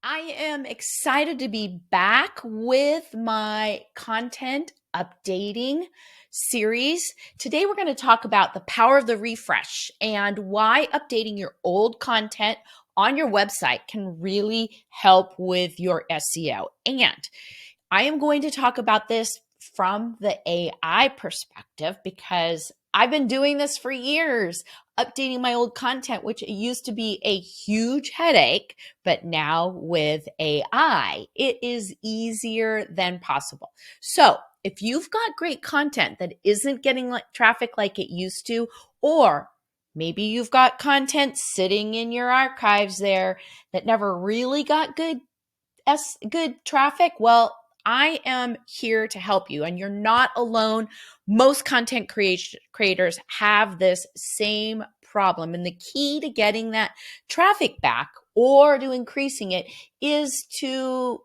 I am excited to be back with my content updating series. Today, we're going to talk about the power of the refresh and why updating your old content on your website can really help with your SEO. And I am going to talk about this from the AI perspective because I've been doing this for years, updating my old content, which used to be a huge headache, but now with AI, it is easier than possible. So if you've got great content that isn't getting traffic like it used to, or maybe you've got content sitting in your archives there that never really got good traffic, well, I am here to help you, and you're not alone. Most content creators have this same problem, and the key to getting that traffic back or to increasing it is to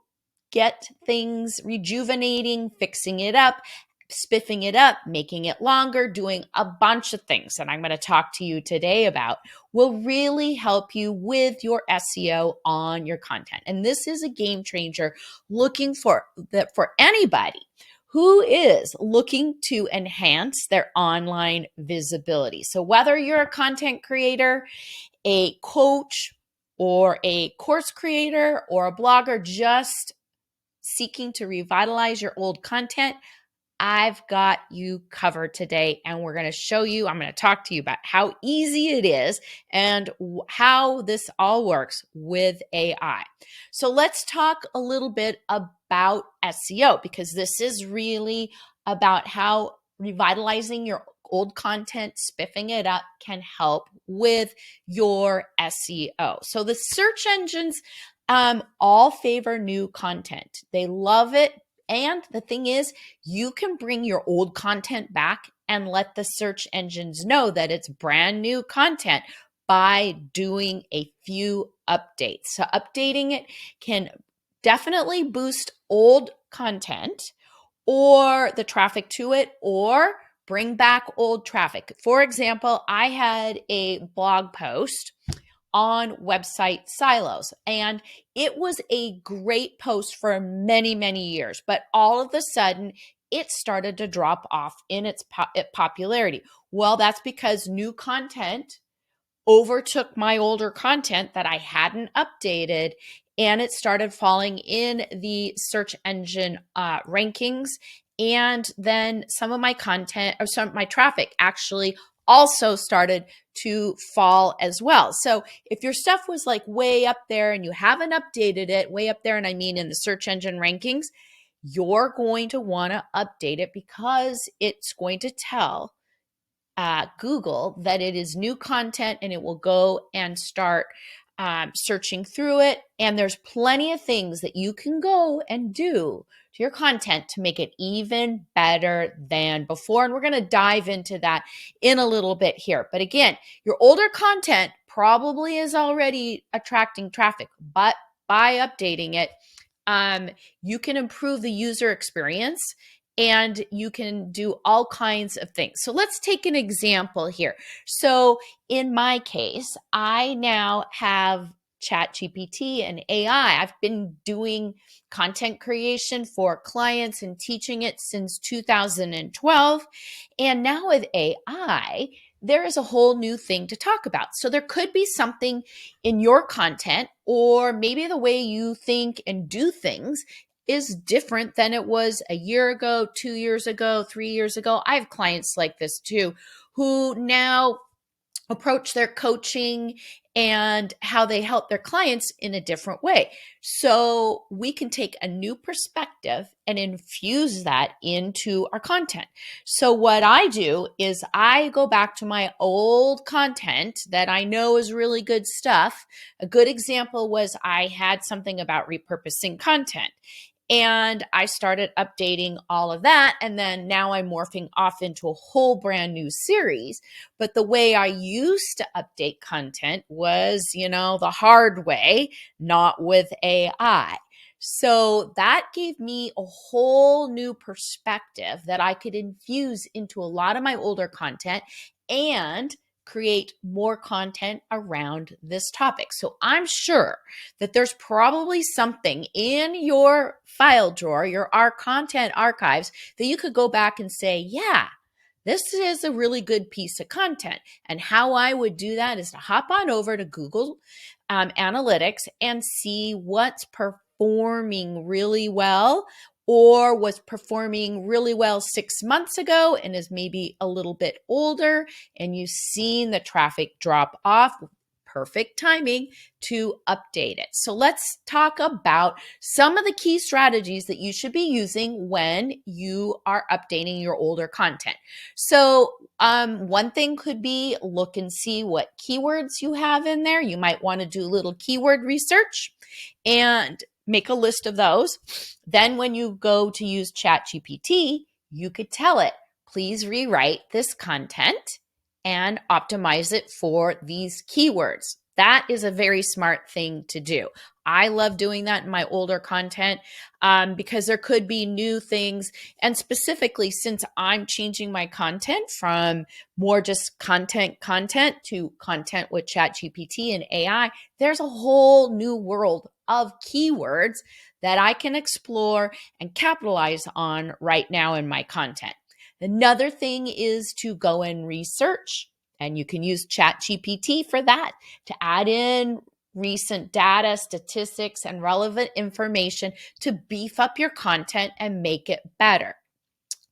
get things rejuvenating, fixing it up, spiffing it up, making it longer, doing a bunch of things that I'm going to talk to you today about will really help you with your SEO on your content. And this is a game changer looking for anybody who is looking to enhance their online visibility. So whether you're a content creator, a coach, or a course creator, or a blogger just seeking to revitalize your old content, I've got you covered today, and we're going to show you, I'm going to talk to you about how easy it is and how this all works with AI. So let's talk a little bit about SEO, because this is really about how revitalizing your old content, spiffing it up, can help with your SEO. So the search engines all favor new content. They love it. And the thing is, you can bring your old content back and let the search engines know that it's brand new content by doing a few updates. So updating it can definitely boost old content or the traffic to it, or bring back old traffic. For example, I had a blog post on website silos, and it was a great post for many, many years, but all of a sudden it started to drop off in its popularity. Well, that's because new content overtook my older content that I hadn't updated, and it started falling in the search engine rankings. And then some of my content, or some of my traffic, actually also started to fall as well. So if your stuff was like way up there and you haven't updated it, way up there, and I mean in the search engine rankings, you're going to want to update it, because it's going to tell Google that it is new content, and it will go and start searching through it. And there's plenty of things that you can go and do to your content to make it even better than before. And we're going to dive into that in a little bit here. But again, your older content probably is already attracting traffic, but by updating it, you can improve the user experience, and you can do all kinds of things. So let's take an example here. So in my case, I now have ChatGPT and AI. I've been doing content creation for clients and teaching it since 2012. And now with AI, there is a whole new thing to talk about. So there could be something in your content, or maybe the way you think and do things is different than it was a year ago, 2 years ago, 3 years ago. I have clients like this too, who now approach their coaching and how they help their clients in a different way. So we can take a new perspective and infuse that into our content. So what I do is I go back to my old content that I know is really good stuff. A good example was I had something about repurposing content, and I started updating all of that. And then now I'm morphing off into a whole brand new series. But the way I used to update content was, the hard way, not with AI. So that gave me a whole new perspective that I could infuse into a lot of my older content, and create more content around this topic. So I'm sure that there's probably something in your file drawer, our content archives, that you could go back and say, yeah, this is a really good piece of content. And how I would do that is to hop on over to Google Analytics and see what's performing really well or was performing really well 6 months ago and is maybe a little bit older, and you've seen the traffic drop off. Perfect timing to update it. So let's talk about some of the key strategies that you should be using when you are updating your older content. So one thing could be look and see what keywords you have in there. You might want to do a little keyword research and make a list of those. Then when you go to use ChatGPT, you could tell it, please rewrite this content and optimize it for these keywords. That is a very smart thing to do. I love doing that in my older content because there could be new things. And specifically, since I'm changing my content from more just content to content with ChatGPT and AI, there's a whole new world of keywords that I can explore and capitalize on right now in my content. Another thing is to go and research, and you can use ChatGPT for that to add in recent data, statistics, and relevant information to beef up your content and make it better.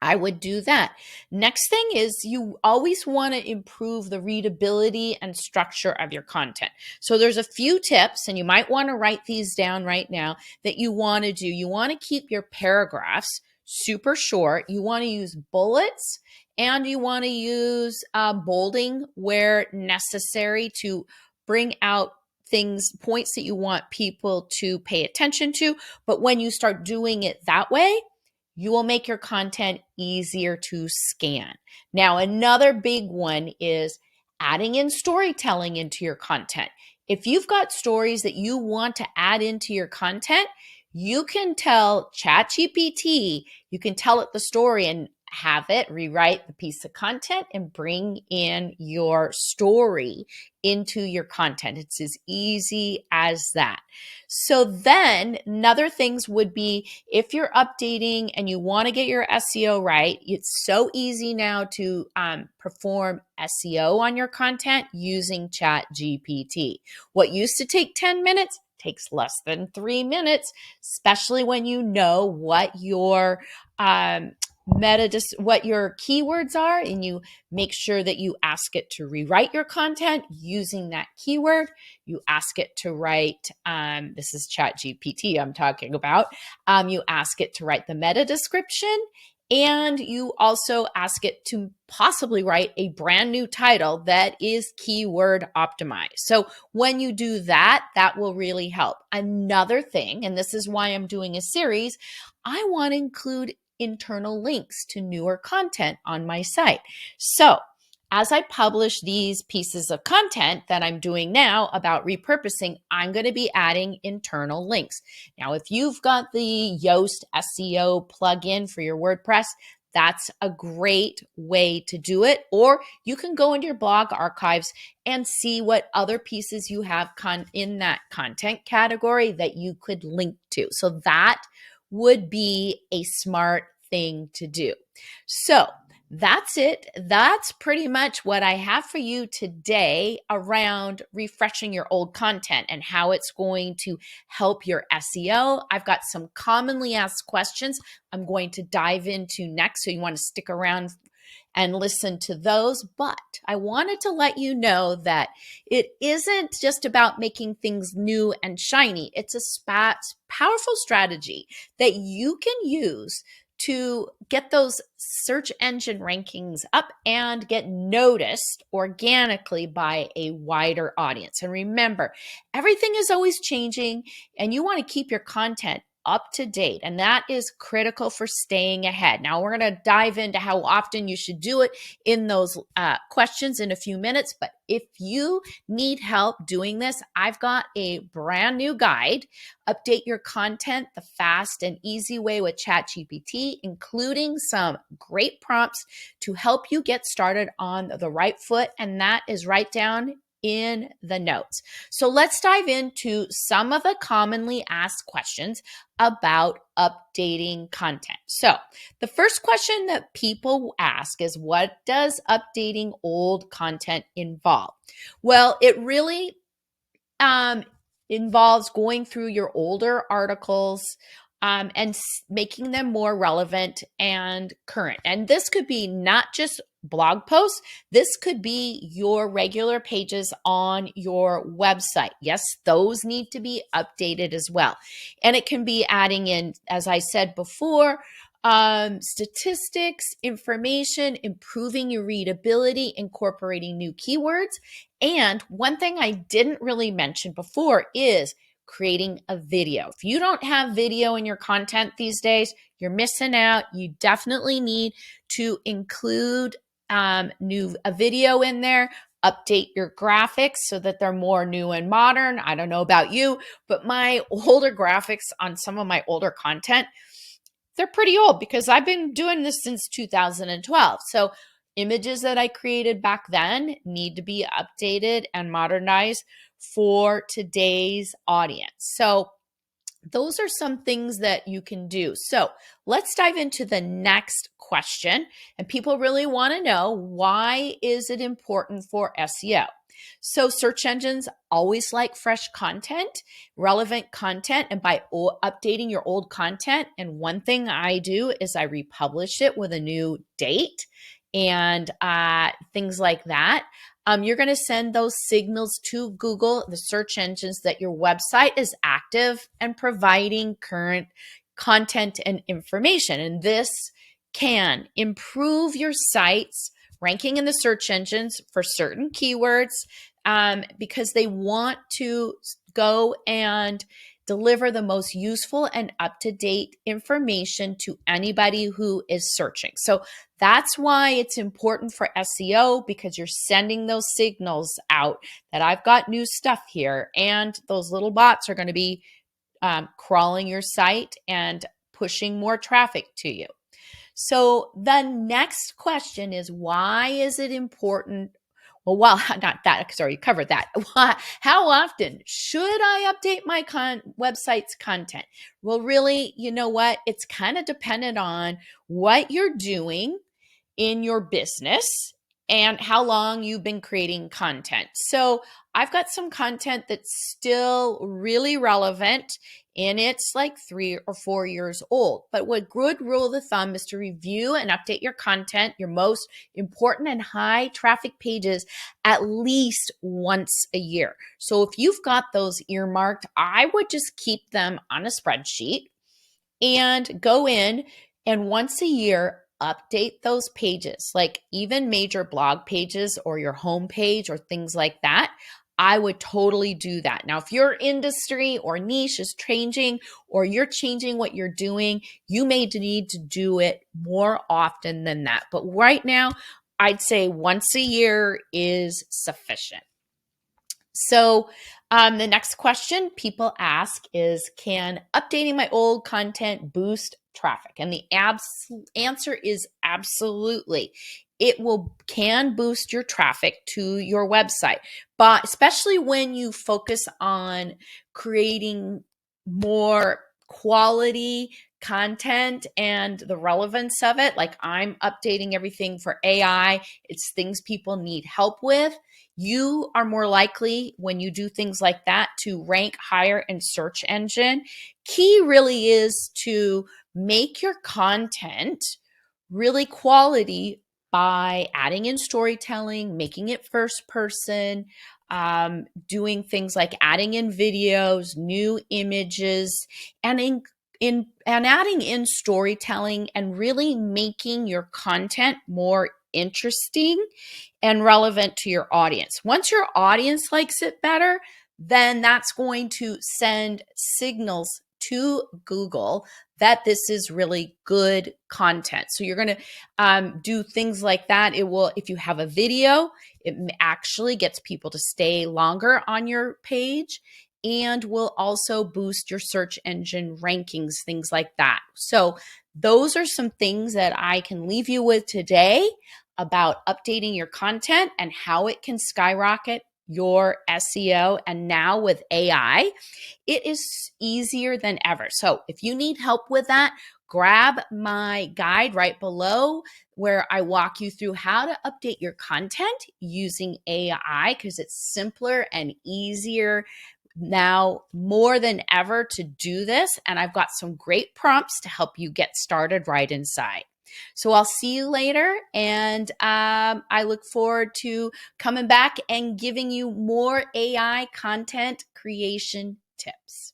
I would do that. Next thing is you always want to improve the readability and structure of your content. So there's a few tips, and you might want to write these down right now, that you want to do. You want to keep your paragraphs super short. You want to use bullets, and you want to use bolding where necessary to bring out points that you want people to pay attention to. But when you start doing it that way, you will make your content easier to scan. Now, another big one is adding in storytelling into your content. If you've got stories that you want to add into your content, you can tell ChatGPT, you can tell it the story and have it rewrite the piece of content and bring in your story into your content. It's as easy as that. So then another things would be if you're updating and you want to get your SEO right, it's so easy now to perform SEO on your content using ChatGPT. What used to take 10 minutes takes less than 3 minutes, especially when you know what your what your keywords are, and you make sure that you ask it to rewrite your content using that keyword. You ask it to write, this is ChatGPT I'm talking about. You ask it to write the meta description, and you also ask it to possibly write a brand new title that is keyword optimized. So when you do that, that will really help. Another thing, and this is why I'm doing a series, I want to include internal links to newer content on my site. So as I publish these pieces of content that I'm doing now about repurposing, I'm going to be adding internal links. Now, if you've got the Yoast SEO plugin for your WordPress, that's a great way to do it. Or you can go into your blog archives and see what other pieces you have in that content category that you could link to. So that would be a smart thing to do. So that's it. That's pretty much what I have for you today around refreshing your old content and how it's going to help your SEO. I've got some commonly asked questions I'm going to dive into next, so you want to stick around and listen to those. But I wanted to let you know that it isn't just about making things new and shiny. It's a powerful strategy that you can use to get those search engine rankings up and get noticed organically by a wider audience. And remember, everything is always changing, and you want to keep your content up to date, and that is critical for staying ahead. Now, we're going to dive into how often you should do it in those questions in a few minutes, but if you need help doing this, I've got a brand new guide, Update Your Content the Fast and Easy Way with ChatGPT, including some great prompts to help you get started on the right foot, and that is right down in the notes. So let's dive into some of the commonly asked questions about updating content. So the first question that people ask is, what does updating old content involve? Well, it really involves going through your older articles and making them more relevant and current. And this could be not just blog posts. This could be your regular pages on your website. Yes, those need to be updated as well. And it can be adding in, as I said before, statistics, information, improving your readability, incorporating new keywords. And one thing I didn't really mention before is creating a video. If you don't have video in your content these days, you're missing out. You definitely need to include a video in there, update your graphics so that they're more new and modern. I don't know about you, but my older graphics on some of my older content, they're pretty old because I've been doing this since 2012. So images that I created back then need to be updated and modernized for today's audience. So those are some things that you can do. So let's dive into the next question. And people really want to know, why is it important for SEO? So search engines always like fresh content, relevant content, and by updating your old content. And one thing I do is I republish it with a new date and things like that. You're going to send those signals to Google, the search engines, that your website is active and providing current content and information. And this can improve your site's ranking in the search engines for certain keywords because they want to go and deliver the most useful and up-to-date information to anybody who is searching. So that's why it's important for SEO, because you're sending those signals out that I've got new stuff here, and those little bots are going to be crawling your site and pushing more traffic to you. So the next question is, why is it important? Well, not that, sorry, you covered that. How often should I update my website's content? Well, really, you know what? It's kind of dependent on what you're doing in your business and how long you've been creating content. So I've got some content that's still really relevant, and it's like 3 or 4 years old. But what good rule of thumb is to review and update your content, your most important and high traffic pages, at least once a year. So if you've got those earmarked, I would just keep them on a spreadsheet and go in and once a year update those pages, like even major blog pages or your homepage or things like that. I would totally do that. Now, if your industry or niche is changing, or you're changing what you're doing, you may need to do it more often than that. But right now, I'd say once a year is sufficient. So the next question people ask is, can updating my old content boost traffic? And the answer is absolutely. It can boost your traffic to your website, but especially when you focus on creating more quality content and the relevance of it. Like, I'm updating everything for AI. It's things people need help with. You are more likely, when you do things like that, to rank higher in search engine. Key really is to make your content really quality by adding in storytelling, making it first person, doing things like adding in videos, new images, and adding in storytelling, and really making your content more interesting and relevant to your audience. Once your audience likes it better, then that's going to send signals to Google that this is really good content. So you're going to do things like that. It will, if you have a video, it actually gets people to stay longer on your page and will also boost your search engine rankings, things like that. So those are some things that I can leave you with today about updating your content and how it can skyrocket your SEO. And now with AI, it is easier than ever. So if you need help with that, grab my guide right below where I walk you through how to update your content using AI, because it's simpler and easier now more than ever to do this. And I've got some great prompts to help you get started right inside. So I'll see you later, and I look forward to coming back and giving you more AI content creation tips.